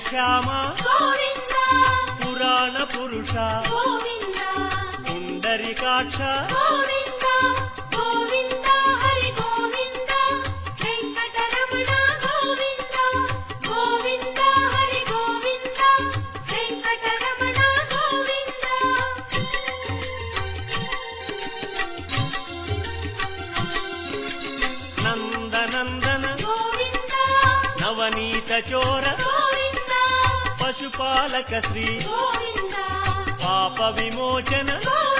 శ్యామ గోవింద పురాణ పురుష గోవింద పుండరీకాక్ష గోవింద గోవింద హరి గోవింద వెంకటరమణ గోవింద గోవింద హరి గోవింద వెంకటరమణ గోవింద నందనందన గోవింద నవనీత చోర గోవింద పశుపాలక శ్రీ గోవింద పాప విమోచన గోవింద